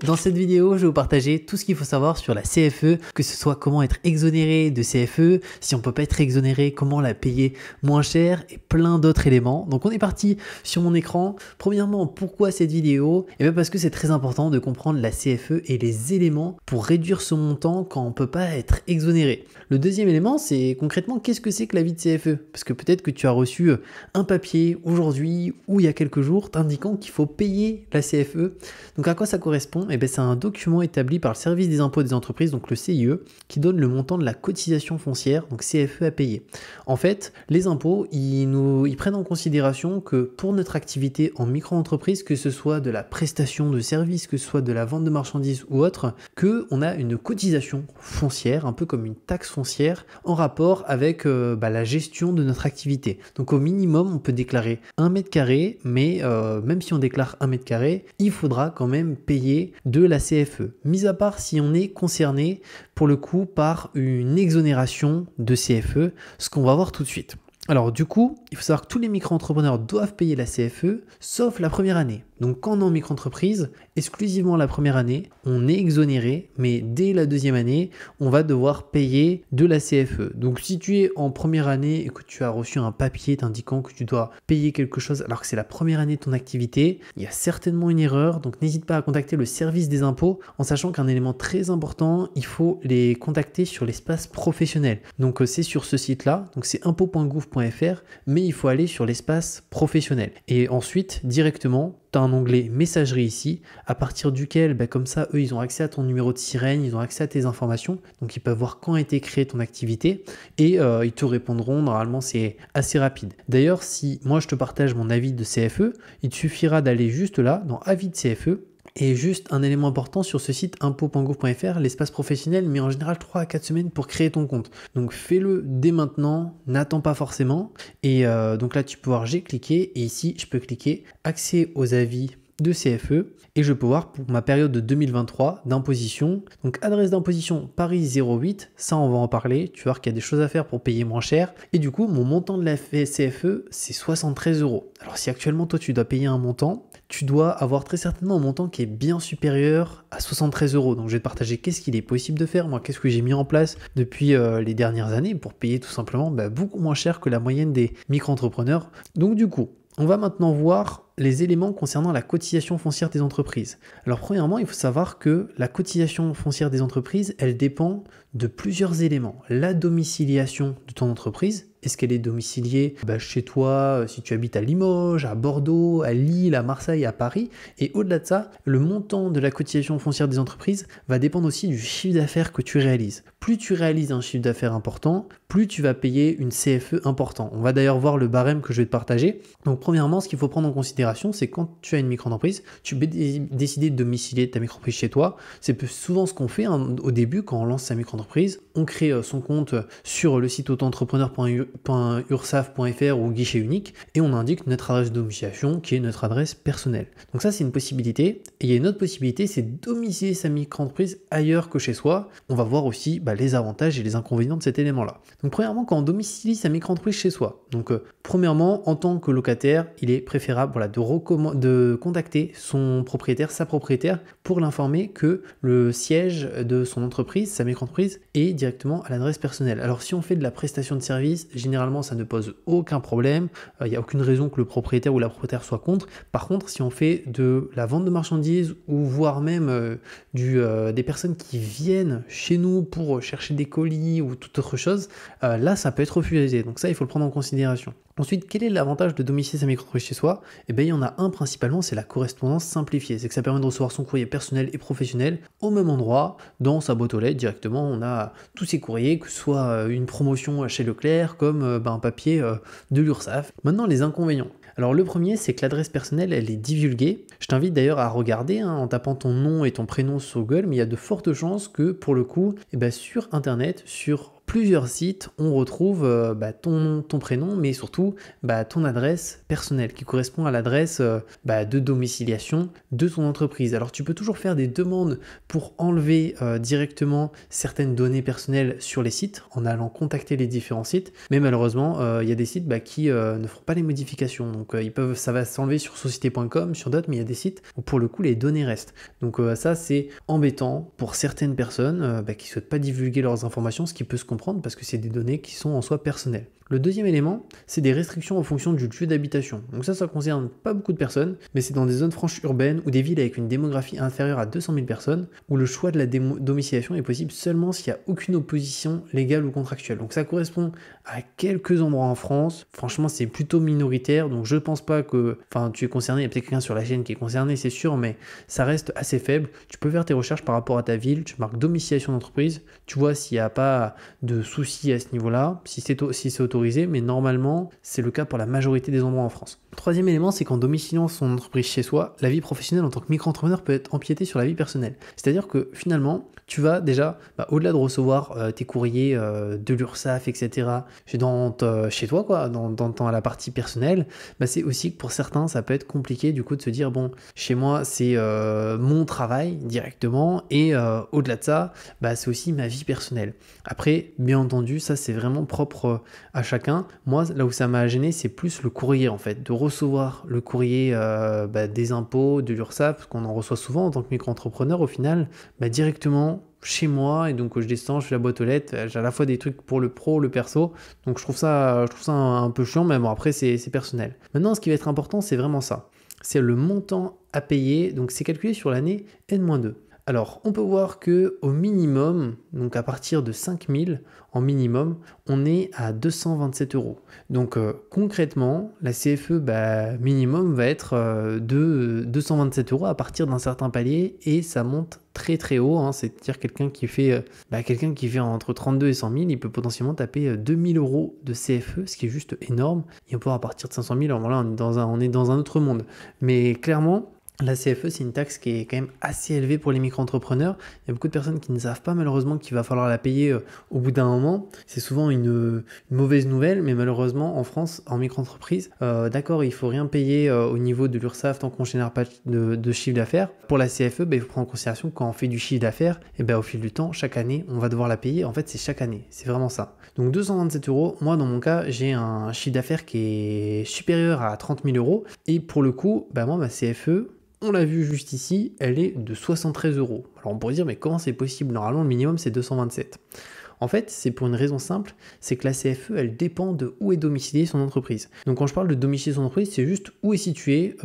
Dans cette vidéo, je vais vous partager tout ce qu'il faut savoir sur la CFE, que ce soit comment être exonéré de CFE, si on peut pas être exonéré, comment la payer moins cher et plein d'autres éléments. Donc on est parti sur mon écran. Premièrement, pourquoi cette vidéo? Et bien parce que c'est très important de comprendre la CFE et les éléments pour réduire ce montant quand on peut pas être exonéré. Le deuxième élément, c'est concrètement qu'est-ce que c'est que l'avis de CFE? Parce que peut-être que tu as reçu un papier aujourd'hui ou il y a quelques jours t'indiquant qu'il faut payer la CFE. Donc à quoi ça correspond? Eh bien, c'est un document établi par le service des impôts des entreprises, donc le CIE, qui donne le montant de la cotisation foncière, donc CFE à payer. En fait, les impôts, ils prennent en considération que pour notre activité en micro-entreprise, que ce soit de la prestation de services, que ce soit de la vente de marchandises ou autre, qu'on a une cotisation foncière, un peu comme une taxe foncière, en rapport avec la gestion de notre activité. Donc au minimum, on peut déclarer 1 mètre carré, mais même si on déclare 1 mètre carré, il faudra quand même payer de la CFE. Mis à part si on est concerné pour le coup par une exonération de CFE, ce qu'on va voir tout de suite. Alors du coup, il faut savoir que tous les micro-entrepreneurs doivent payer la CFE, sauf la première année. Donc quand on est en micro-entreprise, exclusivement la première année, on est exonéré, mais dès la deuxième année, on va devoir payer de la CFE. Donc si tu es en première année et que tu as reçu un papier t'indiquant que tu dois payer quelque chose alors que c'est la première année de ton activité, il y a certainement une erreur, donc n'hésite pas à contacter le service des impôts en sachant qu'un élément très important, il faut les contacter sur l'espace professionnel. Donc c'est sur ce site-là, donc c'est impôts.gouv.fr, mais il faut aller sur l'espace professionnel. Et ensuite, directement, tu as un onglet messagerie ici, à partir duquel, comme ça, eux, ils ont accès à ton numéro de sirène, ils ont accès à tes informations, donc ils peuvent voir quand a été créée ton activité et ils te répondront, normalement c'est assez rapide. D'ailleurs, si moi je te partage mon avis de CFE, il te suffira d'aller juste là, dans avis de CFE, et juste un élément important sur ce site impôts.gouv.fr, l'espace professionnel met en général 3 à 4 semaines pour créer ton compte. Donc fais-le dès maintenant, n'attends pas forcément. Et donc là tu peux voir j'ai cliqué et ici je peux cliquer accès aux avis de CFE et je peux voir pour ma période de 2023 d'imposition, donc adresse d'imposition Paris 08, ça on va en parler, tu vas voir qu'il y a des choses à faire pour payer moins cher et du coup mon montant de la CFE c'est 73 €. Alors si actuellement toi tu dois payer un montant, tu dois avoir très certainement un montant qui est bien supérieur à 73 €. Donc je vais te partager qu'est-ce qu'il est possible de faire, moi qu'est-ce que j'ai mis en place depuis les dernières années pour payer tout simplement beaucoup moins cher que la moyenne des micro-entrepreneurs. Donc du coup, on va maintenant voir les éléments concernant la cotisation foncière des entreprises. Alors premièrement, il faut savoir que la cotisation foncière des entreprises, elle dépend de plusieurs éléments. La domiciliation de ton entreprise, est-ce qu'elle est domiciliée chez toi, si tu habites à Limoges, à Bordeaux, à Lille, à Marseille, à Paris. Et au-delà de ça, le montant de la cotisation foncière des entreprises va dépendre aussi du chiffre d'affaires que tu réalises. Plus tu réalises un chiffre d'affaires important, plus tu vas payer une CFE importante. On va d'ailleurs voir le barème que je vais te partager. Donc premièrement, ce qu'il faut prendre en considération, c'est quand tu as une micro-entreprise, tu peux décider de domicilier ta micro-entreprise chez toi. C'est souvent ce qu'on fait au début quand on lance sa micro-entreprise. On crée son compte sur le site auto-entrepreneur.ursaf.fr ou guichet unique et on indique notre adresse de domiciliation qui est notre adresse personnelle. Donc ça, c'est une possibilité. Et il y a une autre possibilité, c'est de domicilier sa micro-entreprise ailleurs que chez soi. On va voir aussi les avantages et les inconvénients de cet élément-là. Donc premièrement, quand on domicilie sa micro-entreprise chez soi, donc premièrement, en tant que locataire, il est préférable de contacter son propriétaire, sa propriétaire, pour l'informer que le siège de son entreprise, sa micro-entreprise, est directement à l'adresse personnelle. Alors si on fait de la prestation de service, généralement ça ne pose aucun problème, il n'y a aucune raison que le propriétaire ou la propriétaire soit contre. Par contre, si on fait de la vente de marchandises ou voire même des personnes qui viennent chez nous pour chercher des colis ou toute autre chose, là ça peut être refusé. Donc ça, il faut le prendre en considération. Ensuite, quel est l'avantage de domicilier sa micro-entreprise chez soi? Il y en a un principalement, c'est la correspondance simplifiée. C'est que ça permet de recevoir son courrier personnel et professionnel au même endroit, dans sa boîte aux lettres directement. On a tous ces courriers, que ce soit une promotion chez Leclerc, comme un papier de l'URSSAF. Maintenant, les inconvénients. Alors le premier, c'est que l'adresse personnelle, elle est divulguée. Je t'invite d'ailleurs à regarder en tapant ton nom et ton prénom sur Google, mais il y a de fortes chances que pour le coup, sur Internet, sur plusieurs sites, on retrouve ton prénom, mais surtout ton adresse personnelle qui correspond à l'adresse de domiciliation de ton entreprise. Alors tu peux toujours faire des demandes pour enlever directement certaines données personnelles sur les sites en allant contacter les différents sites, mais malheureusement il y a des sites qui ne font pas les modifications. Donc ça va s'enlever sur société.com, sur d'autres, mais il y a des sites où pour le coup les données restent. Donc ça c'est embêtant pour certaines personnes qui ne souhaitent pas divulguer leurs informations, ce qui peut se comprendre parce que c'est des données qui sont en soi personnelles. Le deuxième élément, c'est des restrictions en fonction du lieu d'habitation. Donc ça concerne pas beaucoup de personnes, mais c'est dans des zones franches urbaines ou des villes avec une démographie inférieure à 200 000 personnes, où le choix de la domiciliation est possible seulement s'il n'y a aucune opposition légale ou contractuelle. Donc ça correspond à quelques endroits en France. Franchement, c'est plutôt minoritaire, donc je pense pas que... Enfin, tu es concerné, il y a peut-être quelqu'un sur la chaîne qui est concerné, c'est sûr, mais ça reste assez faible. Tu peux faire tes recherches par rapport à ta ville, tu marques domiciliation d'entreprise, tu vois s'il n'y a pas de soucis à ce niveau-là, si c'est autorisé, mais normalement, c'est le cas pour la majorité des endroits en France. Troisième élément, c'est qu'en domiciliant son entreprise chez soi, la vie professionnelle en tant que micro-entrepreneur peut être empiétée sur la vie personnelle. C'est-à-dire que finalement, tu vas déjà, au-delà de recevoir tes courriers de l'URSSAF, etc., chez toi, quoi, dans la partie personnelle, c'est aussi que pour certains, ça peut être compliqué du coup de se dire, bon, chez moi, c'est mon travail directement, et au-delà de ça, c'est aussi ma vie personnelle. Après, bien entendu, ça c'est vraiment propre à chacun. Moi, là où ça m'a gêné, c'est plus le courrier en fait, de recevoir le courrier des impôts, de l'URSSAF, parce qu'on en reçoit souvent en tant que micro-entrepreneur au final, directement chez moi, et donc je descends, je fais la boîte aux lettres, j'ai à la fois des trucs pour le pro, le perso, donc je trouve ça un peu chiant, mais bon après c'est personnel. Maintenant, ce qui va être important, c'est vraiment ça, c'est le montant à payer, donc c'est calculé sur l'année N-2. Alors, on peut voir que au minimum, donc à partir de 5 000 en minimum, on est à 227 €. Donc concrètement, la CFE minimum va être de 227 € à partir d'un certain palier, et ça monte très très haut, hein. C'est-à-dire quelqu'un qui fait entre 32 et 100 000, il peut potentiellement taper 2 000 € de CFE, ce qui est juste énorme. Et on peut à partir de 500 000, alors là on est dans un autre monde. Mais clairement, la CFE, c'est une taxe qui est quand même assez élevée pour les micro-entrepreneurs. Il y a beaucoup de personnes qui ne savent pas malheureusement qu'il va falloir la payer au bout d'un moment. C'est souvent une mauvaise nouvelle, mais malheureusement en France, en micro-entreprise, d'accord, il ne faut rien payer au niveau de l'URSSAF tant qu'on ne génère pas de chiffre d'affaires. Pour la CFE, il faut prendre en considération que quand on fait du chiffre d'affaires, au fil du temps, chaque année, on va devoir la payer. En fait, c'est chaque année, c'est vraiment ça. Donc 227 €, moi dans mon cas, j'ai un chiffre d'affaires qui est supérieur à 30 000 €. Et pour le coup, moi, ma CFE, on l'a vu juste ici, elle est de 73 €. Alors on pourrait dire, mais comment c'est possible? Normalement, le minimum, c'est 227. En fait, c'est pour une raison simple, c'est que la CFE, elle dépend de où est domiciliée son entreprise. Donc quand je parle de domicilier son entreprise, c'est juste où est située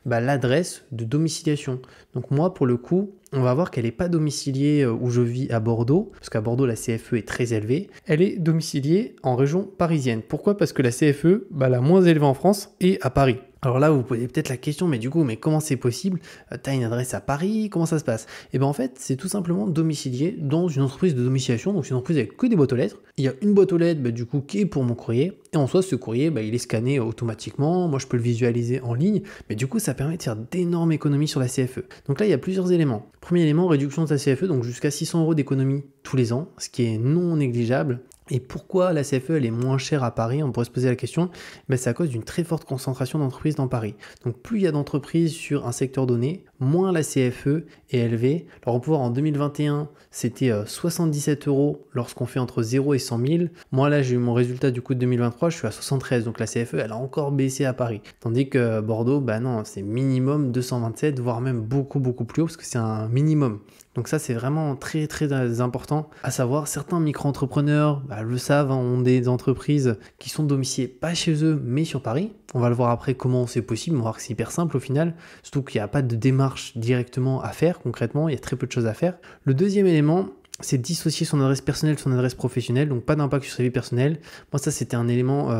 l'adresse de domiciliation. Donc moi, pour le coup, on va voir qu'elle n'est pas domiciliée où je vis à Bordeaux, parce qu'à Bordeaux, la CFE est très élevée. Elle est domiciliée en région parisienne. Pourquoi? Parce que la CFE, la moins élevée en France, est à Paris. Alors là, vous posez peut-être la question, mais comment c'est possible? Tu as une adresse à Paris, comment ça se passe? Et en fait, c'est tout simplement domicilié dans une entreprise de domiciliation, donc c'est une entreprise avec que des boîtes aux lettres. Il y a une boîte aux lettres qui est pour mon courrier, et en soi, ce courrier, il est scanné automatiquement, moi je peux le visualiser en ligne, mais du coup, ça permet de faire d'énormes économies sur la CFE. Donc là, il y a plusieurs éléments. Premier élément, réduction de sa CFE, donc jusqu'à 600 € d'économie tous les ans, ce qui est non négligeable. Et pourquoi la CFE elle est moins chère à Paris? On pourrait se poser la question. C'est à cause d'une très forte concentration d'entreprises dans Paris. Donc plus il y a d'entreprises sur un secteur donné, moins la CFE est élevée. Alors on peut voir en 2021, c'était 77 € lorsqu'on fait entre 0 et 100 000. Moi là, j'ai eu mon résultat du coup de 2023, je suis à 73. Donc la CFE, elle a encore baissé à Paris. Tandis que Bordeaux, non, c'est minimum 227, voire même beaucoup plus haut, parce que c'est un minimum. Donc ça, c'est vraiment très très important à savoir. Certains micro-entrepreneurs le savent, ont des entreprises qui sont domiciliées pas chez eux, mais sur Paris. On va le voir après comment c'est possible, on va voir que c'est hyper simple au final, surtout qu'il n'y a pas de démarche directement à faire concrètement, il y a très peu de choses à faire. Le deuxième élément, c'est dissocier son adresse personnelle de son adresse professionnelle, donc pas d'impact sur sa vie personnelle. Moi, ça, c'était un élément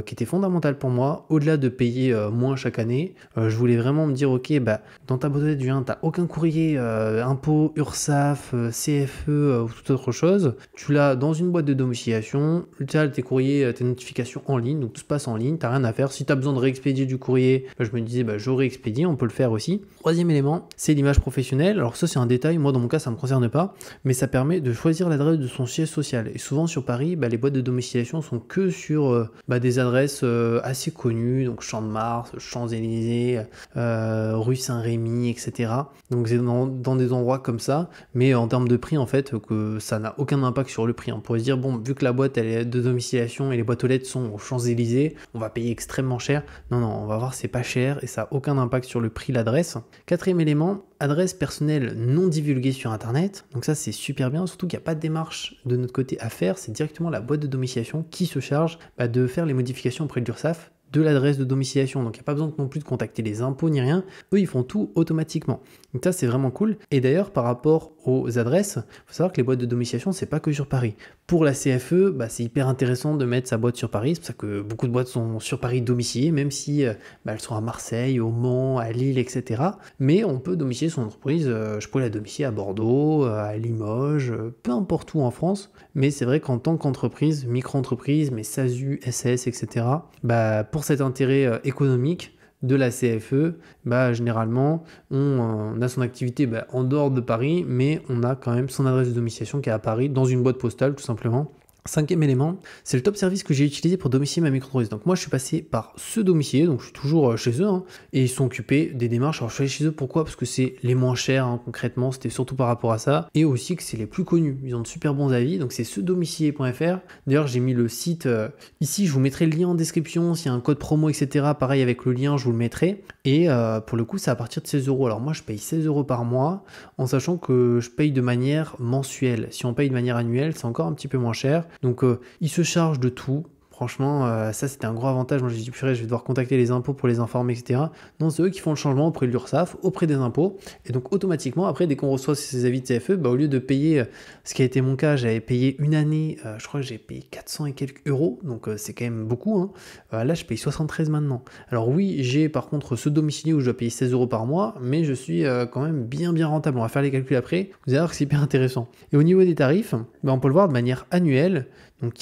qui était fondamental pour moi. Au-delà de payer moins chaque année, je voulais vraiment me dire, ok, dans ta boîte aux lettres, tu n'as aucun courrier, impôt, URSSAF, CFE ou toute autre chose. Tu l'as dans une boîte de domiciliation, tu as tes courriers, tes notifications en ligne, donc tout se passe en ligne, tu n'as rien à faire. Si tu as besoin de réexpédier du courrier, je me disais, je réexpédie, on peut le faire aussi. Troisième élément, c'est l'image professionnelle. Alors ça, c'est un détail, moi dans mon cas, ça ne me concerne pas, mais ça permet permet de choisir l'adresse de son siège social. Et souvent sur Paris, les boîtes de domiciliation sont que sur des adresses assez connues, donc Champ de Mars, Champs-Élysées, rue Saint-Rémy, etc. Donc c'est dans des endroits comme ça, mais en termes de prix, en fait, que ça n'a aucun impact sur le prix. On pourrait se dire, bon, vu que la boîte elle est de domiciliation et les boîtes aux lettres sont aux Champs-Élysées, on va payer extrêmement cher. Non, on va voir, c'est pas cher et ça n'a aucun impact sur le prix, l'adresse. Quatrième élément, adresse personnelle non divulguée sur Internet. Donc ça, c'est super bien, surtout qu'il n'y a pas de démarche de notre côté à faire. C'est directement la boîte de domiciliation qui se charge de faire les modifications auprès de l'URSSAF de l'adresse de domiciliation. Donc il n'y a pas besoin non plus de contacter les impôts ni rien. Eux, ils font tout automatiquement. Donc ça, c'est vraiment cool. Et d'ailleurs, par rapport aux adresses, il faut savoir que les boîtes de domiciliation, c'est pas que sur Paris. Pour la CFE, c'est hyper intéressant de mettre sa boîte sur Paris. C'est pour ça que beaucoup de boîtes sont sur Paris domiciliées, même si elles sont à Marseille, au Mans, à Lille, etc. Mais on peut domicilier son entreprise. Je peux la domicilier à Bordeaux, à Limoges, peu importe où en France. Mais c'est vrai qu'en tant qu'entreprise, micro-entreprise, mais SASU, SAS, etc., pour cet intérêt économique de la CFE, généralement, on a son activité en dehors de Paris, mais on a quand même son adresse de domiciliation qui est à Paris, dans une boîte postale, tout simplement. Cinquième élément, c'est le top service que j'ai utilisé pour domicilier ma micro-entreprise. Donc moi, je suis passé par ce domicilier, donc je suis toujours chez eux, et ils sont occupés des démarches. Alors je suis allé chez eux, pourquoi? Parce que c'est les moins chers, concrètement, c'était surtout par rapport à ça, et aussi que c'est les plus connus. Ils ont de super bons avis, donc c'est cedomicilier.fr. D'ailleurs, j'ai mis le site ici, je vous mettrai le lien en description, s'il y a un code promo, etc. Pareil, avec le lien, je vous le mettrai. Et pour le coup, c'est à partir de 16 €. Alors moi, je paye 16 € par mois, en sachant que je paye de manière mensuelle. Si on paye de manière annuelle, c'est encore un petit peu moins cher. Donc ils se chargent de tout. Franchement, ça c'était un gros avantage. Moi j'ai dit purée, je vais devoir contacter les impôts pour les informer, etc. Non, c'est eux qui font le changement auprès de l'URSSAF, auprès des impôts. Et donc automatiquement, après, dès qu'on reçoit ces avis de CFE, au lieu de payer, ce qui a été mon cas, j'avais payé une année, je crois que j'ai payé 400 et quelques euros. Donc c'est quand même beaucoup. Là, je paye 73 maintenant. Alors oui, j'ai par contre ce domicilié où je dois payer 16 € par mois, mais je suis quand même bien rentable. On va faire les calculs après. Vous allez voir que c'est hyper intéressant. Et au niveau des tarifs, on peut le voir de manière annuelle. Donc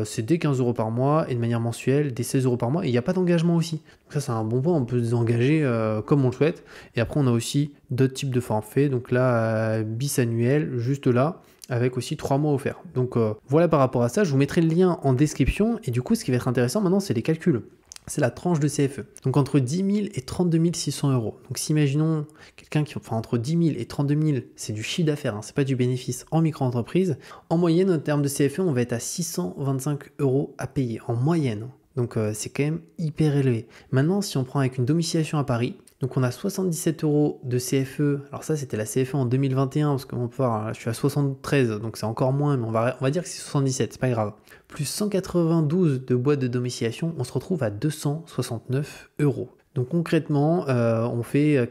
c'est dès 15 € par mois et de manière mensuelle, dès 16 € par mois. Et il n'y a pas d'engagement aussi. Donc ça, c'est un bon point. On peut se désengager comme on le souhaite. Et après, on a aussi d'autres types de forfaits. Donc là, bis annuel, juste là, avec aussi 3 mois offerts. Donc voilà par rapport à ça. Je vous mettrai le lien en description. Et du coup, ce qui va être intéressant maintenant, c'est les calculs. C'est la tranche de CFE. Donc entre 10 000 et 32 600 €. Donc si imaginons quelqu'un entre 10 000 et 32 000, c'est du chiffre d'affaires, c'est pas du bénéfice en micro-entreprise. En moyenne, en termes de CFE, on va être à 625 € à payer, en moyenne. Donc c'est quand même hyper élevé. Maintenant, si on prend avec une domiciliation à Paris, donc on a 77 € de CFE. Alors ça, c'était la CFE en 2021, parce qu'on peut voir, je suis à 73, donc c'est encore moins, mais on va dire que c'est 77, c'est pas grave. Plus 192 de boîtes de domiciliation, on se retrouve à 269 €. Donc concrètement, on fait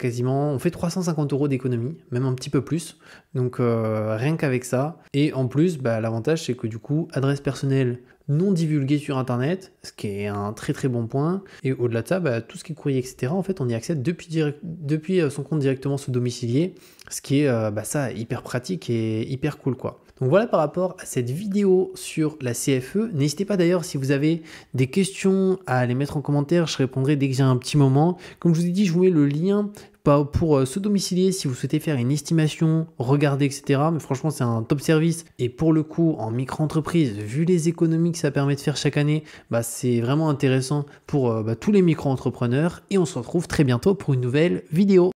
350 € d'économie, même un petit peu plus. Donc rien qu'avec ça. Et en plus, l'avantage, c'est que du coup, adresse personnelle non divulguée sur Internet, ce qui est un très très bon point. Et au-delà de ça, tout ce qui est courrier, etc., en fait, on y accède depuis son compte directement sous domicilié, ce qui est ça, hyper pratique et hyper cool, quoi. Donc voilà par rapport à cette vidéo sur la CFE. N'hésitez pas d'ailleurs, si vous avez des questions, à les mettre en commentaire. Je répondrai dès que j'ai un petit moment. Comme je vous ai dit, je vous mets le lien pour se domicilier si vous souhaitez faire une estimation, regarder, etc. Mais franchement, c'est un top service. Et pour le coup, en micro-entreprise, vu les économies que ça permet de faire chaque année, c'est vraiment intéressant pour tous les micro-entrepreneurs. Et on se retrouve très bientôt pour une nouvelle vidéo.